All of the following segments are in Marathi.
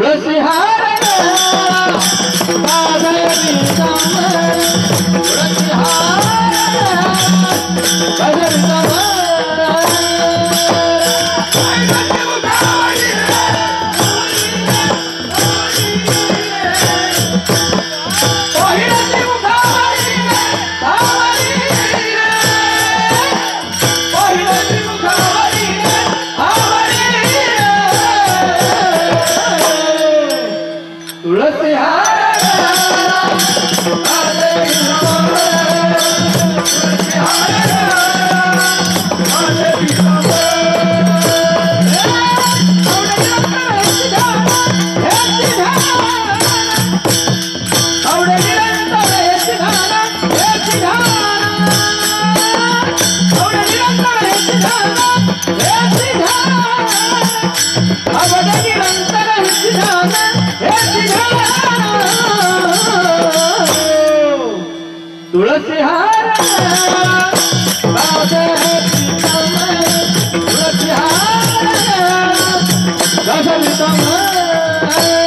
तुळसी हार तुलसी हार राधे सीतामय तुलसी हार राधे सीतामय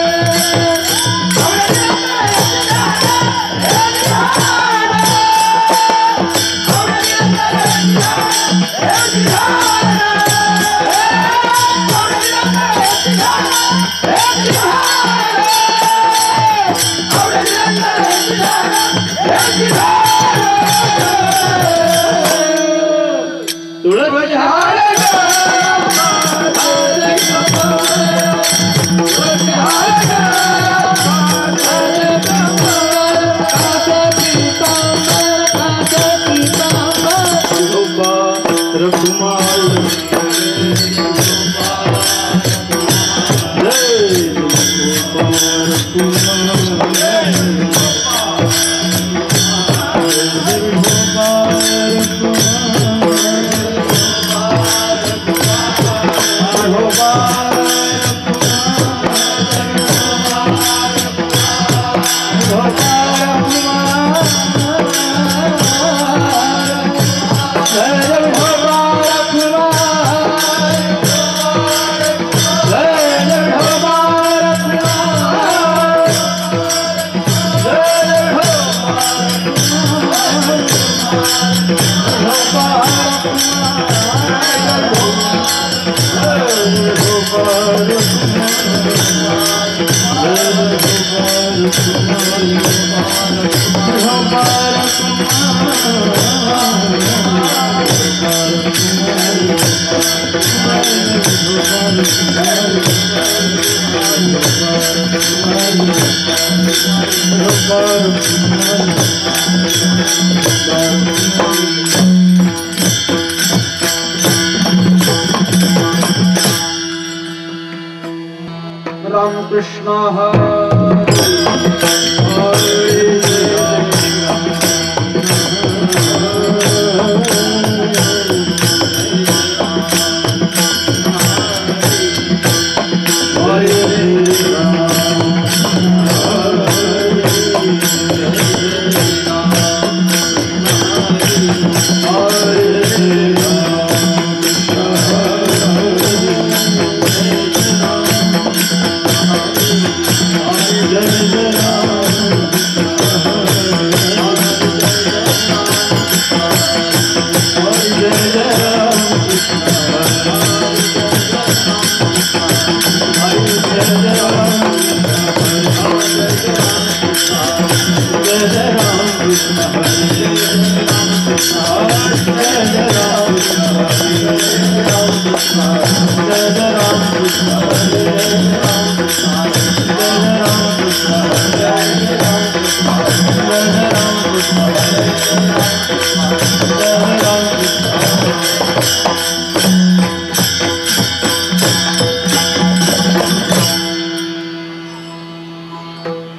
राम कृष्ण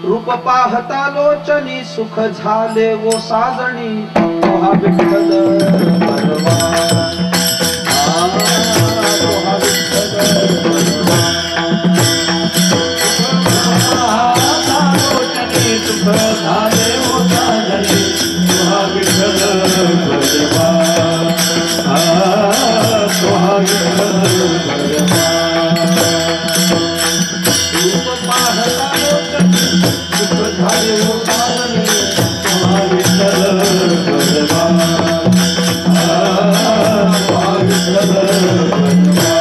रूप पाहता लोचनी सुख झाले वो साजणी तोहा विठ्ठल परवा तोहा विठ्ठल लोचनी सुख झाले वो साजणी तोहा विठ्ठल परवा तोहा विठ्ठल परवा रूप पाहता लोचनी सुख झाले वो साजणी तोहा विठ्ठल परवा तोहा विठ्ठल परवा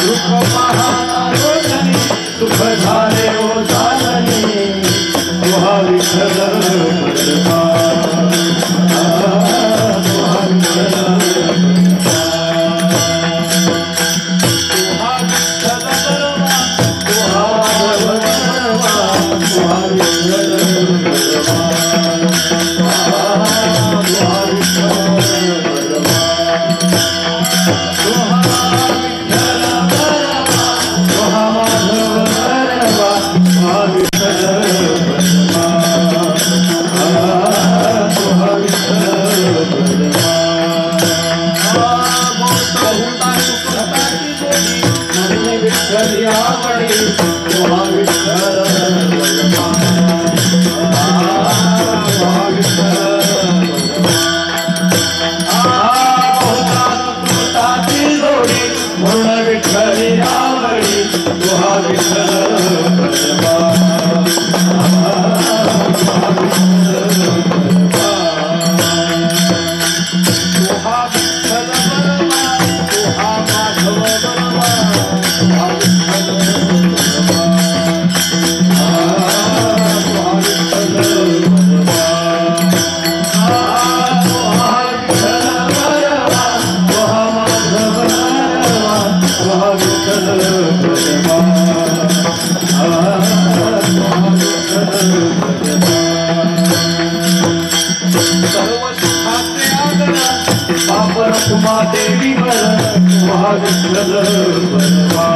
रूप पाहता लोचनी सुख झाले वो साजणी तोहा विठ्ठल सर्व सुखाचे आदर बापर तुम्हा देवीवर महाविठ्ठल बलवा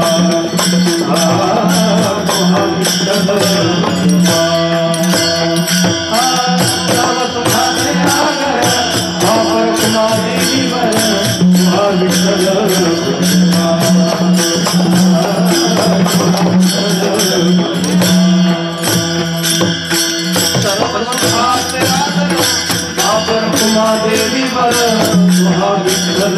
महाविठ्ठल सर्व सुखाचे आदर बापर तुम्हा देवीवर महाविठ्ठल देवी वर महाविठ्ठल महाविठ्ठल सर्व सुखाचे आगर महापर तुम्हा देवी वर महाविठ्ठल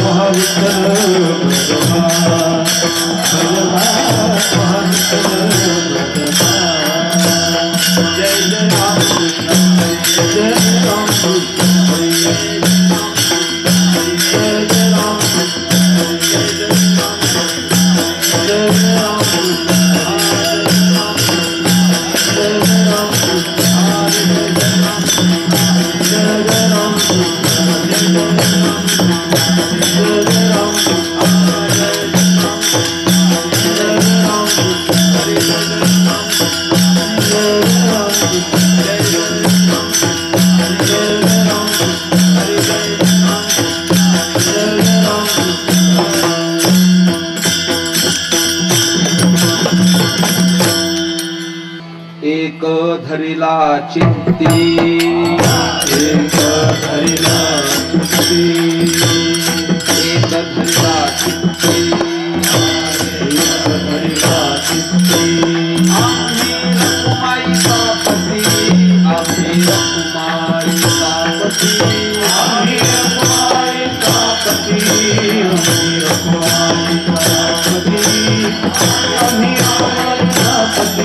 महाविठ्ठल एक धरिला चित्ती एक धरिला चित्ती एक धरिला चित्ती एक धरिला चित्ती आम्ही रखुमाईचा पती आम्ही रखुमाईचा पती आम्ही रखुमाईचा पती आम्ही रखुमाईचा पती आम्ही रखुमाईचा पती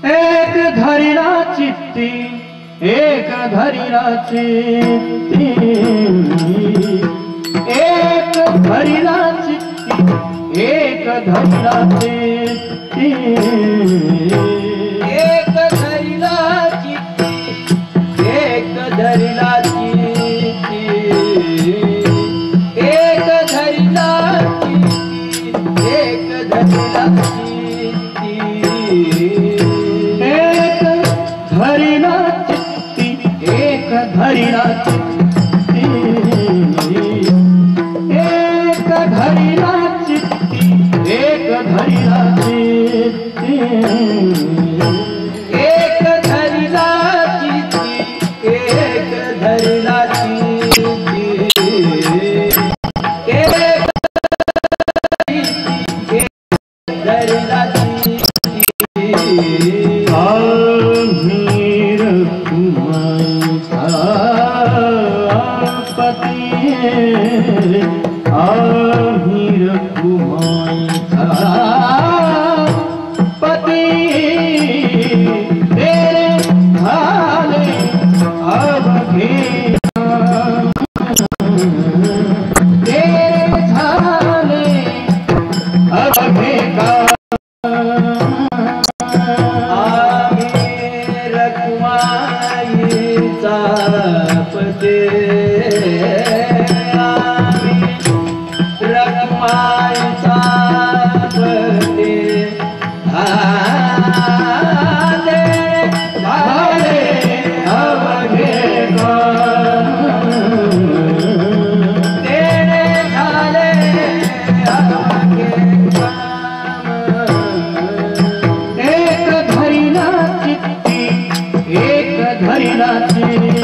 एक धरिणा चित्ती एक धरिणा चित्ती एक धरिणा चित्ती एक धरिणा चित्ती एक धरिणा चित्ती एक धरिणा चित्ती एक धरिणा चित्ती एक धरिणा चित्ती धरिणा चित्ती एक धरिणा चित्ती एक धरिणा चित्ती एक धरिणा चित्ती एक धरिणा चित्ती एक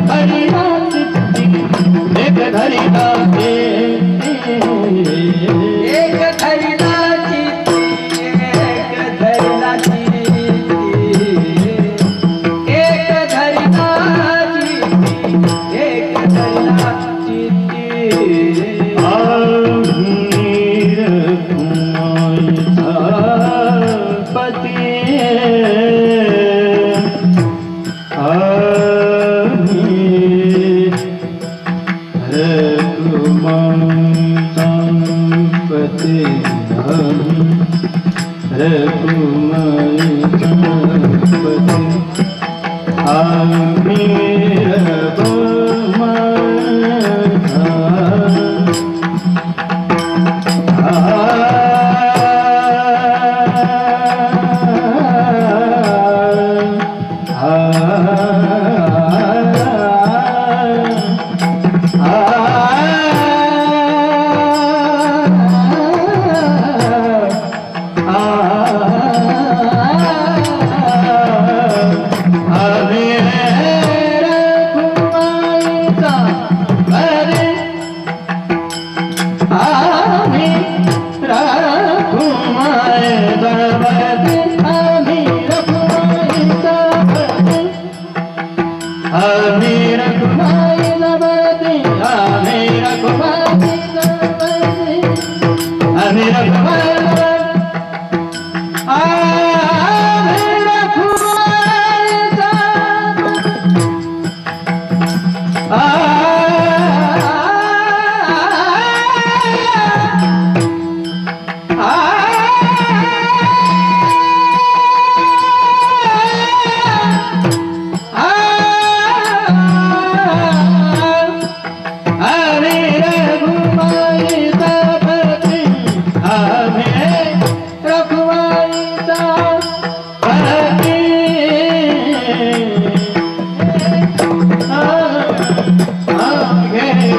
धरिणा चित्ती एक धरिणा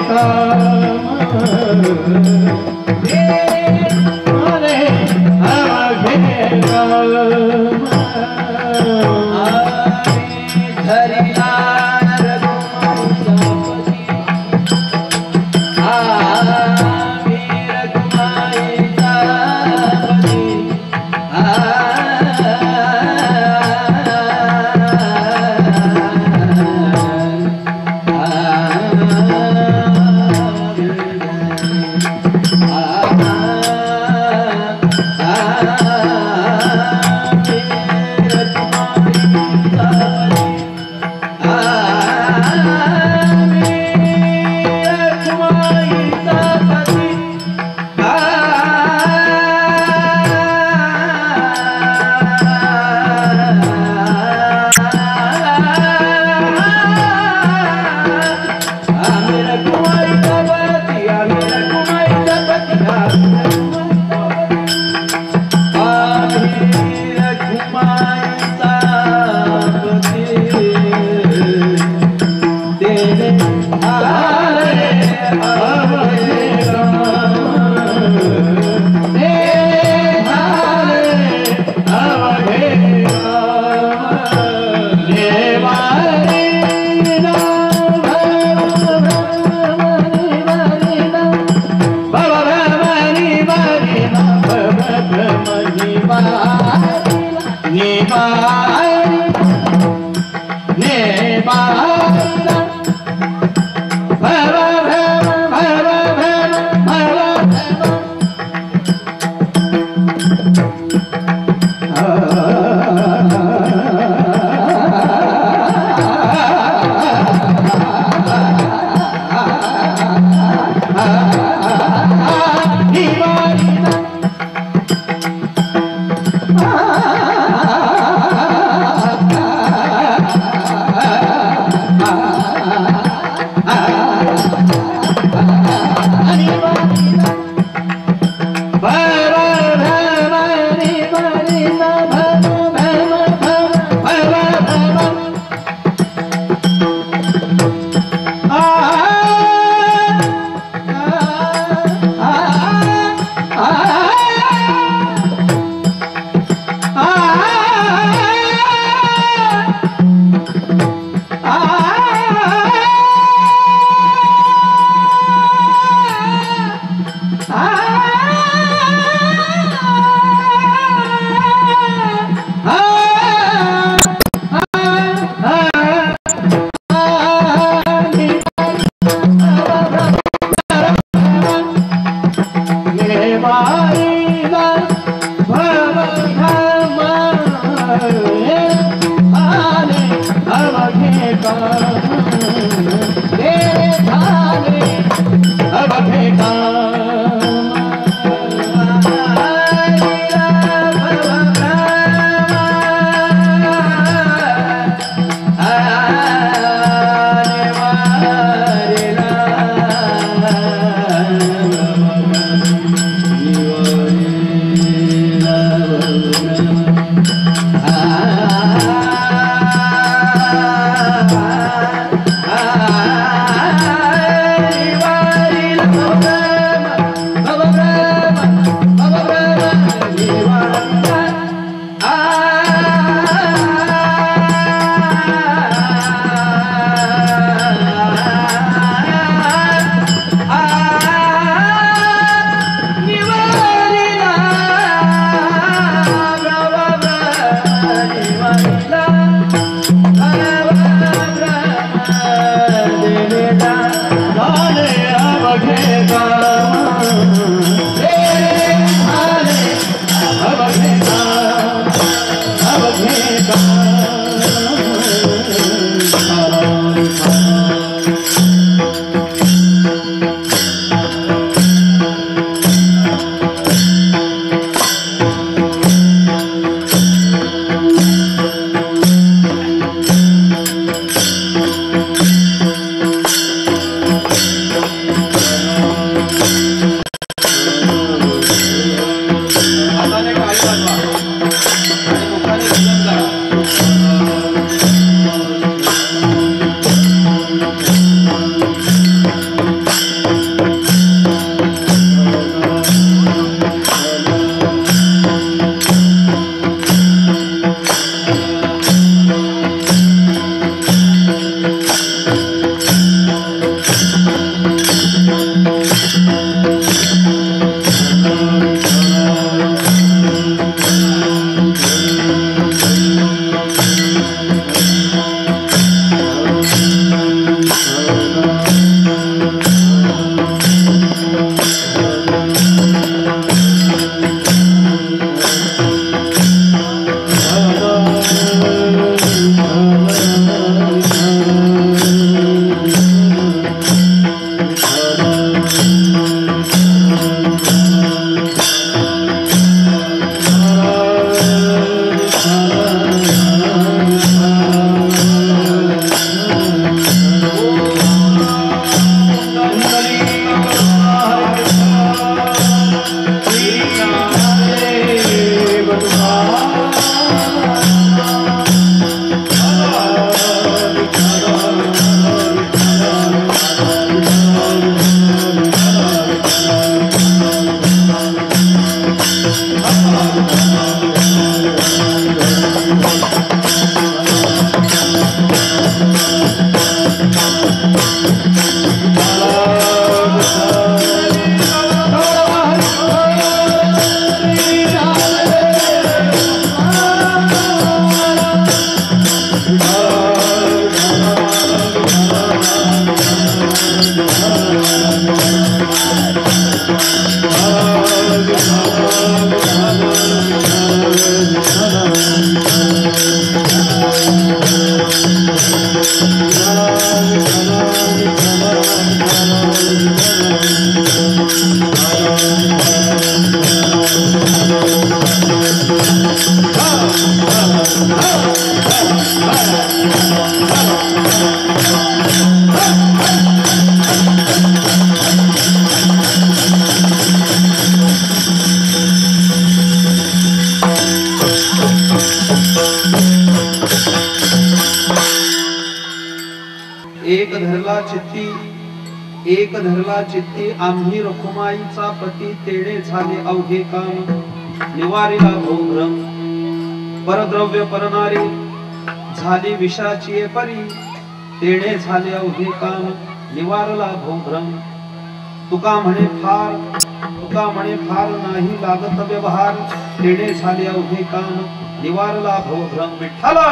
Shiva एक धरला चित्ती आम्ही रखुमाईचा पती तेणे झाले अवघे काम निवारिला भोभ्रम परद्रव्य परनारी झाली विषाची परी तेणे झाले अवघे काम निवारला भोभ्रम तुका म्हणे फार नाही लागत व्यवहार तेणे झाले अवघे काम निवारला भोभ्रम विठ्ठला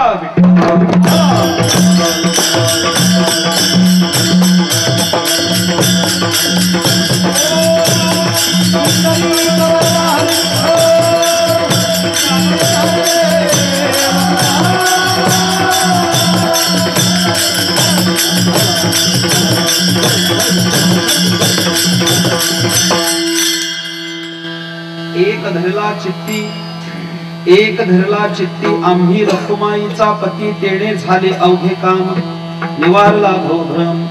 एक धरला चित्ती आम्ही रखुमाईचा पती तेणे झाले अवघे काम निवारला भोभ्रम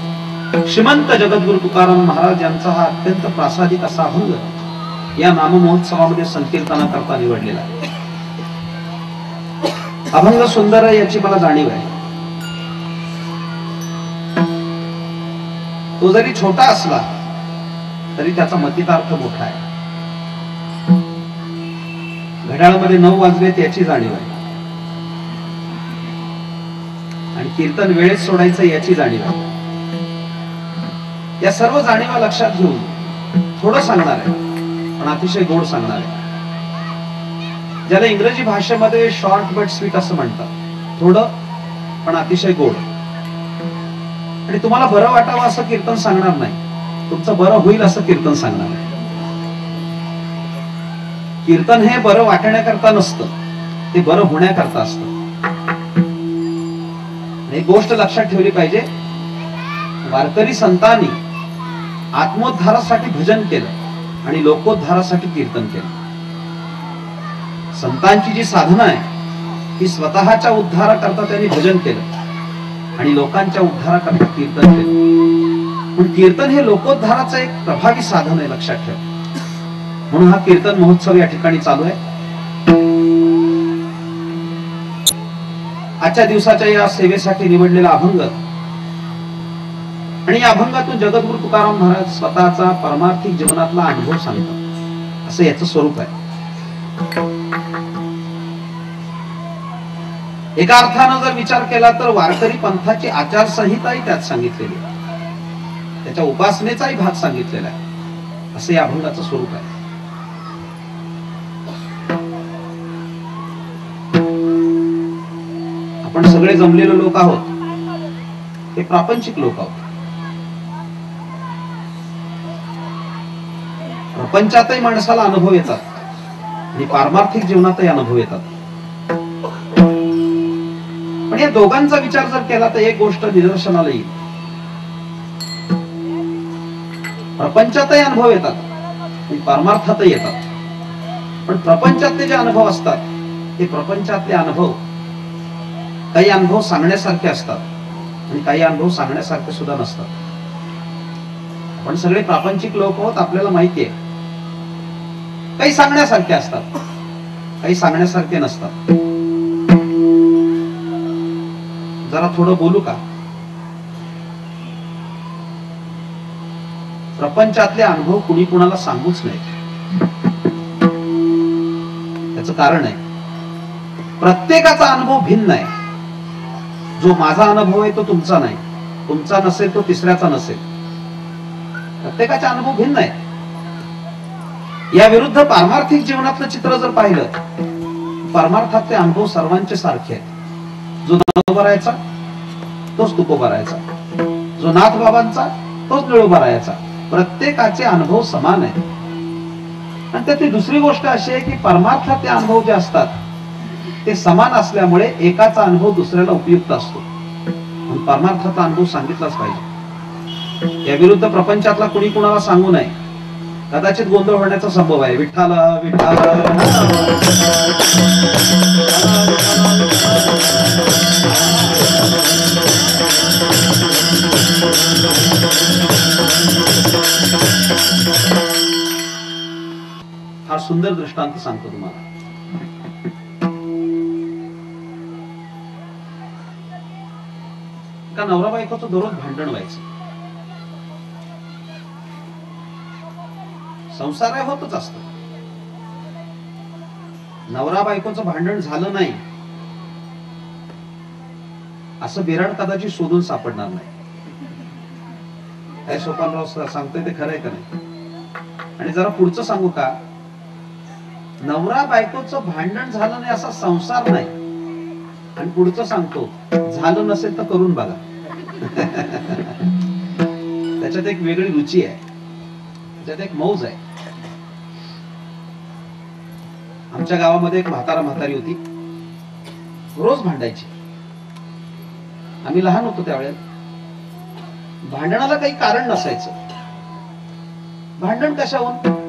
श्रीमंत जगद्गुरु तुकाराम महाराज यांचा हा अत्यंत प्रासादिक असा अभंग या नाम महोत्सवामध्ये संकीर्तना करता निवडलेला आहे. अभंग सुंदर आहे याची मला जाणीव आहे. तो जरी छोटा असला तरी त्याचा मतितार्थ मोठा आहे. घड्याळामध्ये 9 वाजलेत याची जाणीव आहे आणि कीर्तन वेळेत सोडायचं याची जाणीव आहे. या सर्व जाणीवा लक्षात घेऊन थोडं सांगणार आहे पण अतिशय गोड सांगणार आहे. ज्याला इंग्रजी भाषेमध्ये शॉर्ट बट स्वीट असं म्हणतात. थोडं पण अतिशय गोड. आणि तुम्हाला बरं वाटावं असं कीर्तन सांगणार नाही, तुमचं बरं होईल असं कीर्तन सांगणार आहे. कीर्तन हे बरं वाटण्याकरता नसतं, ते बरं होण्याकरता असतं. एक गोष्ट लक्षात ठेवली पाहिजे, वारकरी संतांनी आत्मोद्धारासाठी भजन केलं आणि लोकोद्धारासाठी कीर्तन केलं. संतांची जी साधना आहे ती स्वतःच्या उद्धाराकरता त्यांनी भजन केलं आणि लोकांच्या उद्धाराकरता कीर्तन केलं. पण कीर्तन हे लोकोद्धाराचं एक प्रभावी साधन आहे, लक्षात ठेवा. म्हणून हा कीर्तन महोत्सव या ठिकाणी चालू आहे. आजच्या दिवसाच्या या सेवेसाठी निवडलेला अभंग आणि या अभंगातून जगद्गुरु तुकाराम महाराज स्वतःचा परमार्थिक जीवनातला अनुभव सांगतात, असं याचं स्वरूप आहे. एका अर्थानं जर विचार केला तर वारकरी पंथाची आचारसंहिताही त्यात सांगितलेली आहे, त्याच्या उपासनेचाही भाग सांगितलेला आहे, असं या अभंगाचं स्वरूप आहे. आपण सगळे जमलेले लोक आहोत, हे प्रापंचिक लोक आहोत. प्रपंचातही माणसाला अनुभव येतात आणि पारमार्थिक जीवनातही अनुभव येतात. पण या दोघांचा विचार जर केला तर एक गोष्ट निदर्शनाला येईल. प्रपंचातही अनुभव येतात आणि परमार्थातही येतात. पण प्रपंचातले जे अनुभव असतात ते प्रपंचातले अनुभव, काही अनुभव सांगण्यासारखे असतात आणि काही अनुभव सांगण्यासारखे सुद्धा नसतात. आपण सगळे प्रापंचिक लोक आहोत, आपल्याला माहिती आहे. काही सांगण्यासारखे असतात, काही सांगण्यासारखे नसतात. जरा थोडं बोलू का? प्रपंचातले अनुभव कुणी कुणाला सांगूच नाही. त्याचं कारण आहे, प्रत्येकाचा अनुभव भिन्न आहे. जो माझा अनुभव आहे तो तुमचा नाही, तुमचा नसेल तो तिसऱ्याचा नसेल. प्रत्येकाचा अनुभव भिन्न आहे. या विरुद्ध पारमार्थिक जीवनातलं चित्र जर पाहिलं, परमार्थातले अनुभव सर्वांचे सारखे आहेत. जो नवोबरायचा तोच तुकोबरायचा, जो नाथ बाबांचा तोच निळोबा राहायचा. प्रत्येकाचे अनुभव समान आहेत. आणि त्यातली दुसरी गोष्ट अशी आहे की परमार्थातले अनुभव जे असतात ते समान असल्यामुळे एकाचा अनुभव दुसऱ्याला उपयुक्त असतो. म्हणून परमार्थाचा अनुभव सांगितलाच पाहिजे. या विरुद्ध प्रपंचातला कुणी कुणाला सांगू नये. कदाचित गोंधळ होण्याचा संभव आहे. विठ्ठल विठ्ठल हा सुंदर दृष्टांत सांगतो तुम्हाला. का नवरा बायकोचं दररोज भांडण व्हायचं. संसार आहे, होतच असत. नवरा बायकोचं भांडण झालं नाही असं बिराड कदाचित शोधून सापडणार नाही. काय सोपानराव सांगतोय ते खरंय का नाही? आणि जरा पुढचं सांगू का? नवरा बायकोचं भांडण झालं नाही असा संसार नाही. आणि पुढचं सांगतो, झालं नसेल तर करून बघा. त्याच्यात एक वेगळी रुची आहे, त्याच्यात एक मौज आहे. आमच्या गावामध्ये एक म्हातारी होती. रोज भांडायची. आम्ही लहान होतो त्यावेळेस. भांडणाला काही कारण नसायचं. भांडण कशावरून?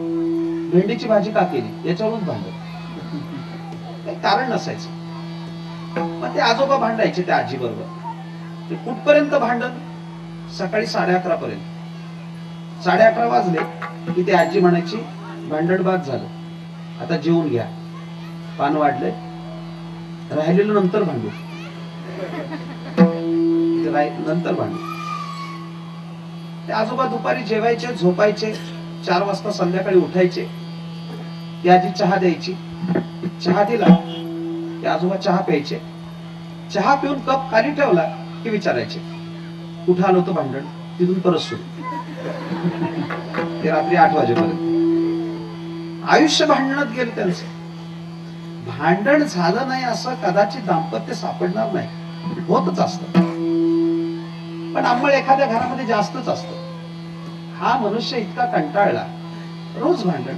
भेंडीची भाजी का केली याच्यावरून भांडण. काही कारण नसायचं. मग ते आजोबा भांडायचे त्या आजी बरोबर. ते कुठपर्यंत भांडण? सकाळी 11:30 पर्यंत. 11:30 वाजले की ते आजी म्हणायची, भांडण बाद झालं, आता जेवून घ्या, पान वाढलंय, राहिलेलं नंतर भांडू. नंतर भांडू. ते आजोबा दुपारी जेवायचे, झोपायचे. 4 वाजता संध्याकाळी उठायचे. ती आजी चहा द्यायची. चहा दिला ते आजोबा चहा प्यायचे. चहा पिऊन कप खाली ठेवला की विचारायचे, कुठं आलं होतं भांडण? तिथून परत सुरू. ते रात्री 8 वाजेपर्यंत आयुष्य भांडणात गेलं त्यांचं. भांडण झालं नाही असं कदाचित दाम्पत्य सापडणार नाही. होतच असतं. पण अंमळ एखाद्या घरामध्ये जास्तच असतं. हा मनुष्य इतका कंटाळला, रोज भांडण.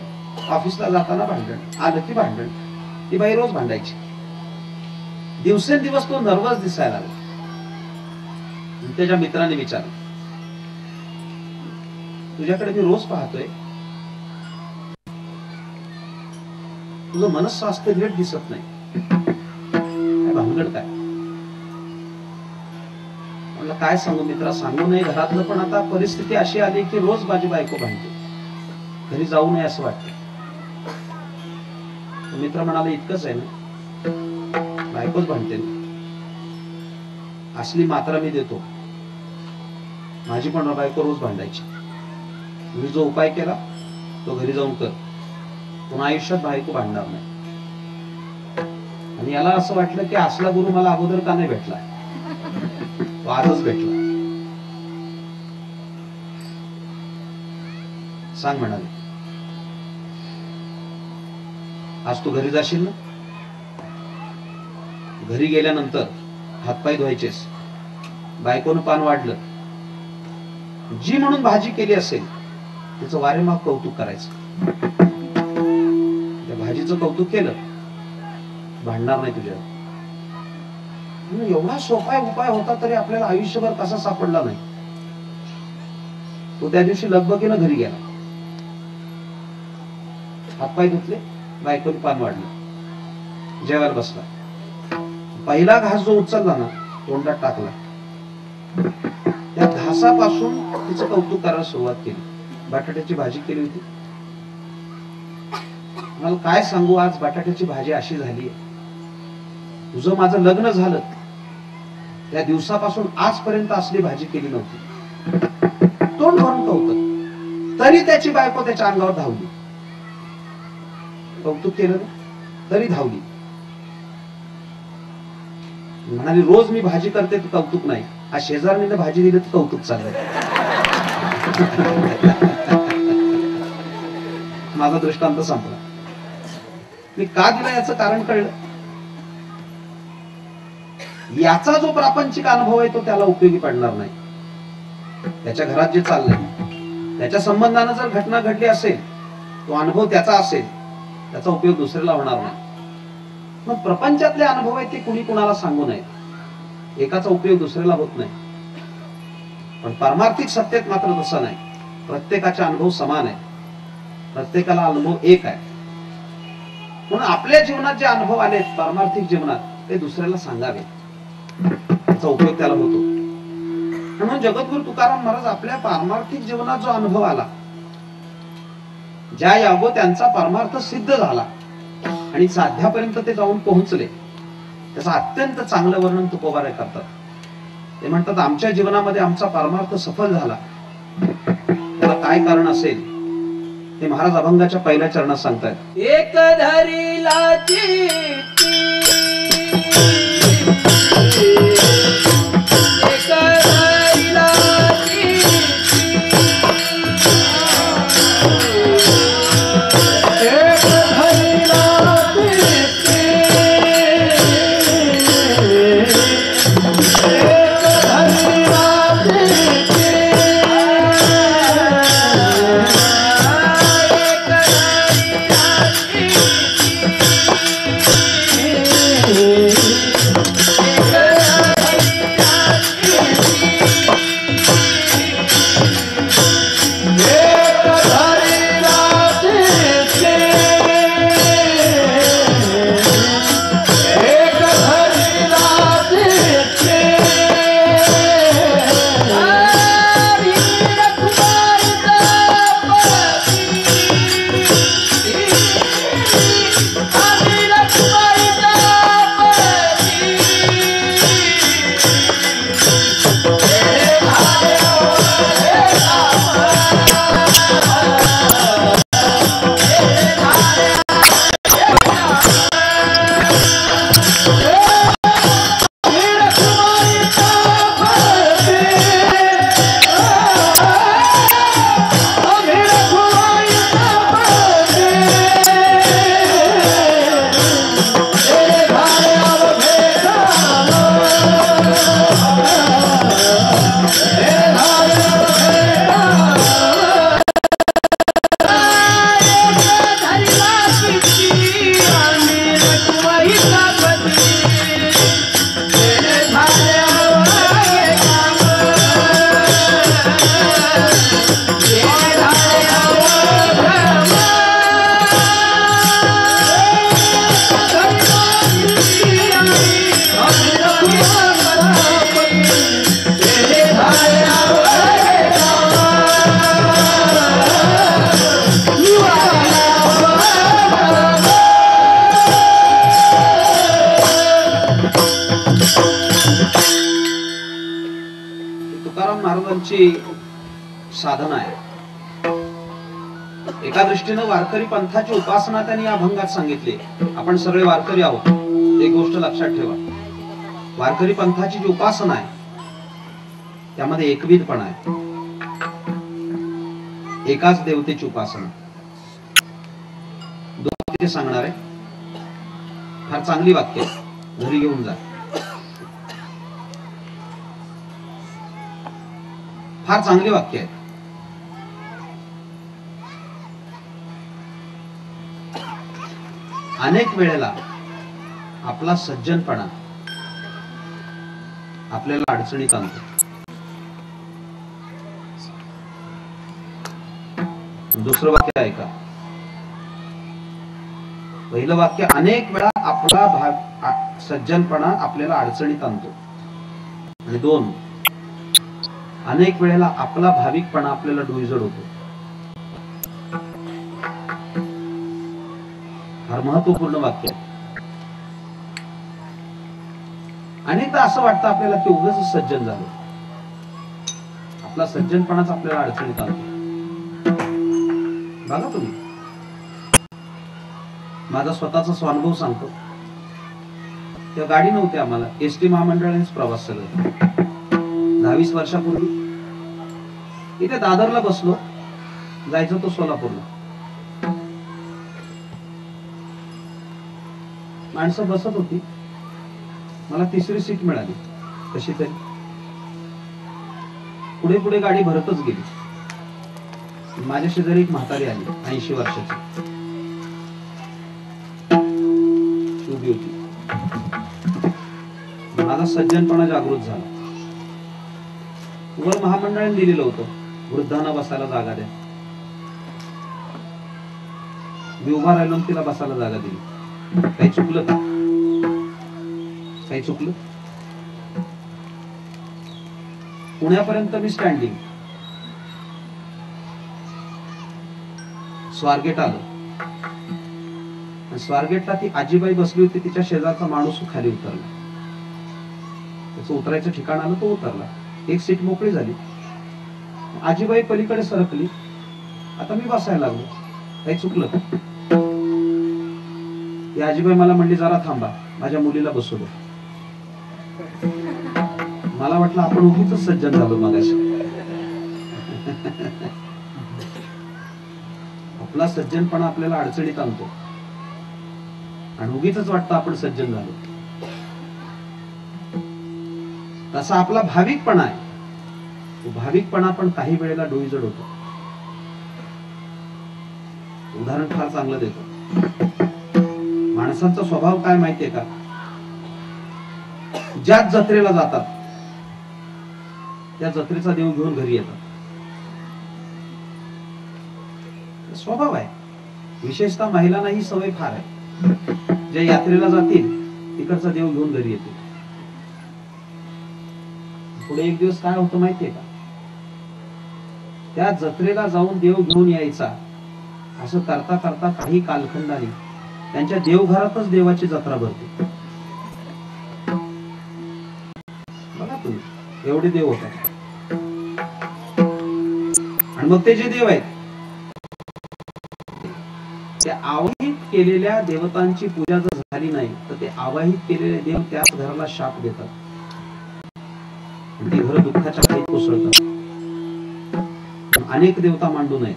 ऑफिसला जाताना भांडण, आलं की भांडण. ती बाई रोज भांडायची. दिवसेंदिवस तो नर्वस दिसायला लागला. त्याच्या मित्राने विचारलं, तुझ्याकडे मी रोज पाहतोय, तुझं मनस्वास्थ्य नीट दिसत नाही, काय भानगड काय? म्हणलं काय सांगू मित्रा, सांगू नये घरातलं, पण आता परिस्थिती अशी आली की रोज माझी बायको भांडते, घरी जाऊ नये असं वाटतं. मित्र म्हणाला, इतकंच आहे ना, बायकोच भांडते ना, असली मात्रा मी देतो. माझी पण बायको रोज भांडायची. मी जो उपाय केला तो घरी जाऊन कर, पुन्हा आयुष्यात बायको भांडणार नाही. आणि याला असं वाटलं की असला गुरु मला अगोदर का नाही भेटला, तो आजच भेटला. सांग म्हणाले, आज तू घरी जाशील ना? घरी गेल्यानंतर हातपाय धुवायचेस. बायकोनं पान वाढलं, जी म्हणून भाजी केली असेल त्याचं वारेमाप कौतुक करायचं. त्या भाजीचं कौतुक केलं, भांडणार नाही तुझ्या. एवढा सोपा उपाय होता तरी आपल्याला आयुष्यभर कसा सापडला नाही. तो त्या दिवशी लगबगीनं घरी गेला, हातपाय धुतले, बायकोने पान वाढलं, जेवायला बसला. पहिला घास जो उचलला ना, तोंडात टाकला. त्या घासापासून तिचं कौतुक करायला सुरुवात केली. बटाट्याची भाजी केली होती. मला काय सांगू, आज बटाट्याची भाजी अशी झाली, तुझं माझं लग्न झालं त्या दिवसापासून आजपर्यंत असली भाजी केली नव्हती. तोंड भरून कौतुक. तरी त्याची बायको त्याच्या अंगावर धावली. कौतुक केलं तरी धावली. म्हणाली, रोज मी भाजी करते तर कौतुक नाही, आज शेजारणीने भाजी दिली तर कौतुक चाललंय. माझा दृष्टांत संपला. मी का दिला याचं कारण कळलं. याचा जो प्रापंचिक अनुभव आहे तो त्याला उपयोगी पडणार नाही. त्याच्या घरात जे चाललंय त्याच्या संबंधानं जर घटना घडली असेल, तो अनुभव त्याचा असेल, त्याचा उपयोग दुसऱ्याला होणार नाही. मग प्रपंचातले अनुभव आहेत ते कुणी कुणाला सांगू नये, एकाचा उपयोग दुसऱ्याला होत नाही. पण पारमार्थिक सत्तेत मात्र तसं नाही. प्रत्येकाचे अनुभव समान आहे, प्रत्येकाला अनुभव एक आहे. म्हणून आपल्या जीवनात जे अनुभव आले पारमार्थिक जीवनात ते दुसऱ्याला सांगावे, त्याचा उपयोग त्याला होतो. म्हणून जगद्गुरु तुकाराम महाराज आपल्या पारमार्थिक जीवनात जो अनुभव आला, ज्या यागो त्यांचा परमार्थ सिद्ध झाला आणि साध्यापर्यंत ते जाऊन पोहोचले, त्याचं अत्यंत चांगलं वर्णन तुकोबाराय करतात. ते म्हणतात आमच्या जीवनामध्ये आमचा परमार्थ सफल झाला, त्याला काय कारण असेल ते महाराज अभंगाच्या पहिल्या चरणात सांगतायत. एक धरिला चित्ती, एक धरिला चित्ती, एक धरिला चित्ती, एक धरिला चित्ती. साधना आहे. एका दृष्टीनं वारकरी पंथाची उपासना त्यांनी या अभंगात सांगितली. आपण सगळे वारकरी आहोत, एक गोष्ट लक्षात ठेवा. वारकरी पंथाची जी उपासना आहे त्यामध्ये एकविधपणा आहे, एकाच देवतेची उपासना. दोन वाक्य सांगणार आहे, फार चांगली वाक्य, घरी घेऊन जा. फार चांगली वाक्य आहे. अनेक वेळेला आपला सज्जनपणा आपल्याला अडचणीत आणतो. दुसरं वाक्य आहे का? पहिलं वाक्य, अनेक वेळा आपला सज्जनपणा आपल्याला अडचणीत आणतो. आणि दोन, अनेक वेळेला आपला भाविकपणा आपल्याला डोईजड होतो. फार महत्वपूर्ण वाक्य आहे. अनेकदा असं वाटतं आपल्याला की उगाच सज्जन झालो, आपला सज्जनपणाच आपल्याला अडचणीत आणतो. बघा तुम्ही, माझा स्वतःचा स्वानुभव सांगतो. त्या गाडी नव्हती आम्हाला, एसटी महामंडळानेच प्रवास सगळं. 10-20 वर्षापूर्वी इथे दादरला बसलो, जायचं तो सोलापूरला. माणसं बसत होती, मला तिसरी सीट मिळाली कशी तरी. पुढे पुढे गाडी भरतच गेली. माझ्या शेजारी एक म्हातारी आली, 80 वर्षाची उभी होती. माझा सज्जनपणा जागृत झाला. वर महामंडळाने दिलेलं होतं वृद्धांना बसायला जागा द्या. मी उभा राहिलो तिला बसायला जागा दिली. काही चुकलं का? काही चुकलं? पुण्यापर्यंत मी स्टँडिंग. स्वारगेट आलो. स्वारगेटला ती आजीबाई बसली होती, तिच्या शेजारचा माणूस खाली उतरला. त्याचं उतरायचं ठिकाण आलं, तो उतरला. एक सीट मोकळी झाली. आजीबाई पलीकडे सरकली. आता मी बसायला लागलो. काही चुकलं का? ती आजीबाई मला म्हणली, जरा थांबा, माझ्या मुलीला बसू दे. मला वाटलं आपण उगीच सज्जन झालो मगाशी. आपला सज्जनपणा आपल्याला अडचणीत आणतो आणि उगीच वाटतं आपण सज्जन झालो. तसा आपला भाविकपणा आहे. तो भाविकपणा पण काही वेळेला डोईजड होतो. उदाहरण फार चांगलं देतो. माणसांचा स्वभाव काय माहितीये का? ज्याच जत्रेला जातात त्या जत्रेचा देव घेऊन घरी येतात. स्वभाव आहे. विशेषतः महिलांना ही सवय फार आहे. ज्या यात्रेला जातील तिकडचा देव घेऊन घरी येतील. पुढे एक दिवस काय होतं माहितीये का? त्या जत्रेला जाऊन देव घेऊन यायचा असं करता करता काही कालखंडाने त्यांच्या देवघरातच देवाची जत्रा भरते. बघा तुम्ही, एवढे देव होतात. आणि मग ते जे देव आहेत त्या आवाहित केलेल्या देवतांची पूजा जर झाली नाही तर ते आवाहित केलेले देव त्याच घराला शाप देतात. ती घर दुःखाच्या खाईत कोसळतात. अनेक देवता मांडू नयेत.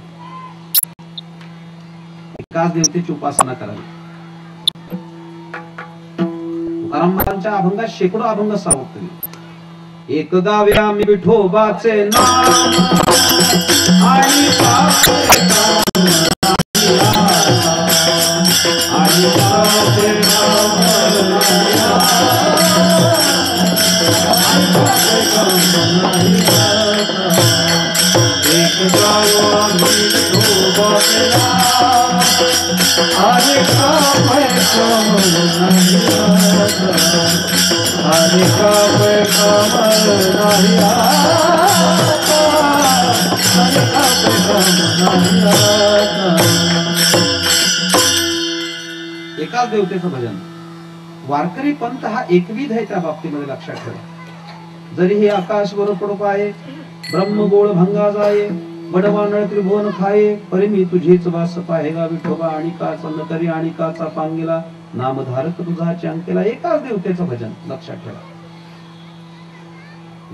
एकाच देवतेची उपासना करावी. तुकाराम महाराजांच्या अभंगात शेकडो अभंग सावरले. एक गावे आम्ही विठोबाचे नाम आणि एकाच देवतेचं भजन. वारकरी पंथ हा एकविध आहे. त्या बाबतीमध्ये लक्षात ठेवा. जरी हे आकाश वर पडो आहे, ब्रह्म गोळ भंगा जाये, बडवानळ त्रिभुवन खाये, परी मी तुझेच वास पाहेगा विठोबा. आणि काचा न तरी आणि काचा पांगेला, नामधारक तुझा चांकेला. एकाच देवतेचं भजन. लक्षात ठेवा.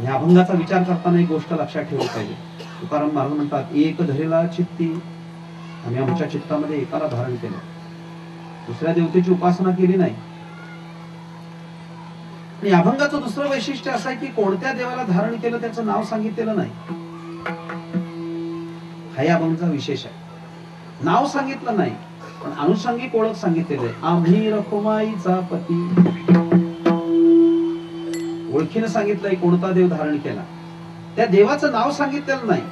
या अभंगाचा विचार करताना एक गोष्ट लक्षात ठेवली पाहिजे. तुकाराम महाराज म्हणतात, एक धरेला चित्ती. आम्ही आमच्या चित्तामध्ये एकाला धारण केलं, दुसऱ्या देवतेची उपासना केली नाही. आणि अभंगाचं दुसरं वैशिष्ट्य असं आहे की कोणत्या देवाला धारण केलं त्याचं नाव सांगितलेलं नाही. हा या अभंगाचा विशेष आहे. नाव सांगितलं नाही पण अनुषंगिक ओळख सांगितलेली आहे. आम्ही रखुमाईचा पती. ओळखीनं सांगितलंय कोणता देव धारण केला. त्या देवाचं नाव सांगितलेलं नाही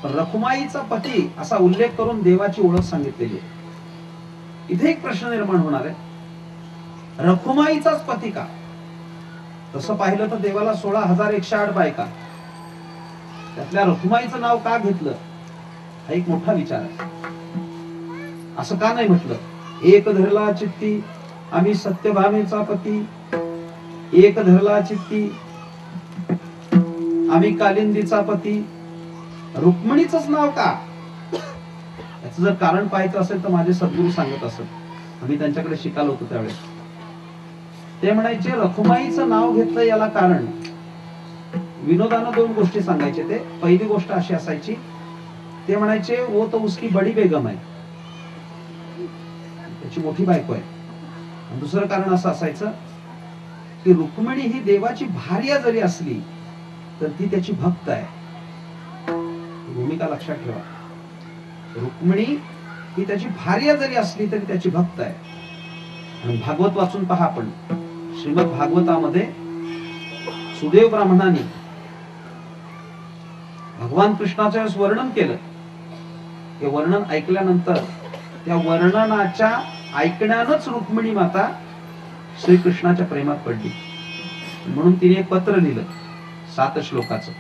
पण रखुमाईचा पती असा उल्लेख करून देवाची ओळख सांगितलेली आहे. इथे एक प्रश्न निर्माण होणार आहे, रखुमाईचाच पती का? तसं पाहिलं तर देवाला 16,108 बायका, त्यातल्या रखुमाईचं नाव का घेतलं हा एक मोठा विचार आहे. असं का नाही म्हटलं, एक धरला चित्ती आम्ही सत्यभामेचा पती, एक धरला चित्ती आम्ही कालिंदीचा पती. रुक्मिणीच नाव का? याचं जर कारण पाहायचं असेल तर माझे सद्गुरू सांगत असत. आम्ही त्यांच्याकडे शिकायला होतो त्यावेळेस. ते म्हणायचे रखुमाईचं नाव घेतलं याला कारण विनोदानं 2 गोष्टी सांगायचे. ते पहिली गोष्ट अशी असायची, ते म्हणायचे वो तो उसकी बडी बेगम आहे, त्याची मोठी बायको आहे. दुसरं कारण असं असायचं की रुक्मिणी ही देवाची भार्या जरी असली तर ती त्याची भक्त आहे. भूमिका लक्षात ठेवा. रुक्मिणी ही त्याची भार्या जरी असली तरी त्याची भक्त आहे. आणि भागवत वाचून पहा आपण. श्रीमद भागवतामध्ये सुदेव ब्राह्मणाने भगवान कृष्णाचं वेळेस वर्णन केलं. हे वर्णन ऐकल्यानंतर त्या वर्णनाच्या ऐकण्यानंच रुक्मिणी माता श्रीकृष्णाच्या प्रेमात पडली. म्हणून तिने एक पत्र लिहिलं 7 श्लोकाचं.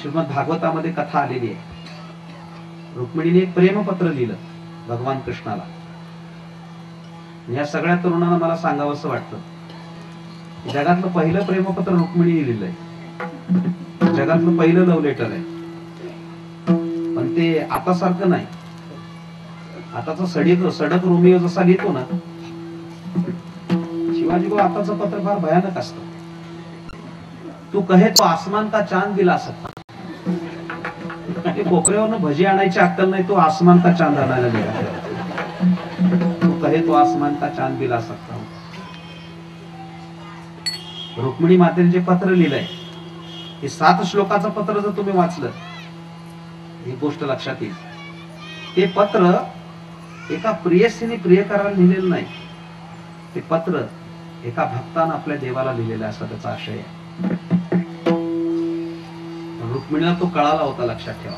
श्रीमद भागवतामध्ये कथा आलेली आहे. रुक्मिणीने एक प्रेमपत्र लिहिलं भगवान कृष्णाला. या सगळ्या तरुणांना मला सांगावंसं वाटतं, जगातलं पहिलं प्रेमपत्र रुक्मिणीने लिहिलंय. जगातलं पहिलं लव्ह लेटर आहे. पण ते आता सारखं नाही. आताचा सडक रोमिओ जसा लिहितो ना, शिवाजी को आताचं पत्र फार भयानक असतं. तू कहे तो आसमान का चांद दिला सकता. कोपऱ्यावरनं भजी आणायची अक्कल नाही, तो आसमान का चांद आणायला गेला. तू कहे तो आसमान का चांद दिला सकता. रुक्मिणी मातेने जे पत्र लिहिलंय, हे 7 श्लोकाचं पत्र जर तुम्ही वाचलं, ही गोष्ट लक्षात येईल. ते पत्र एका प्रियसीने प्रियकराला लिहिलेलं नाही. ते पत्र एका भक्तानं आपल्या देवाला लिहिलेलं असा त्याचा आशय आहे. रुक्मिणीला तो कळाला होता, लक्षात ठेवा.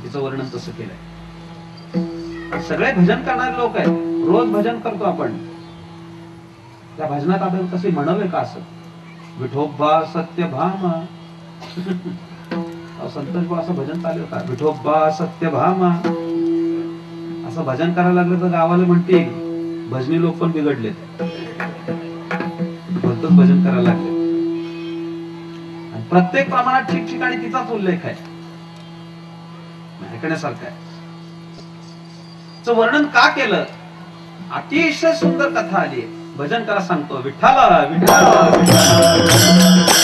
तिचं वर्णन तसं केलंय. सगळे भजन करणारे लोक आहेत. रोज भजन करतो आपण. त्या भजनात आपण कसे म्हणावे का असं, विठोबा सत्यभामा. संतोष भाऊ असं भजन चालू होता, विठोबा सत्यभामा. असं भजन करायला लागलं तर गावाला म्हणते भजनी लोक पण बिघडलेत. भलतच भजन करायला लागले. आणि प्रत्येक प्रमाणात ठिकठिकाणी तिचाच उल्लेख आहे. ऐकण्यासारखं आहे. वर्णन का केलं? अतिशय सुंदर कथा आली. भजन करा सांगतो, विठ्ठला विठ्ठला विठ्ठला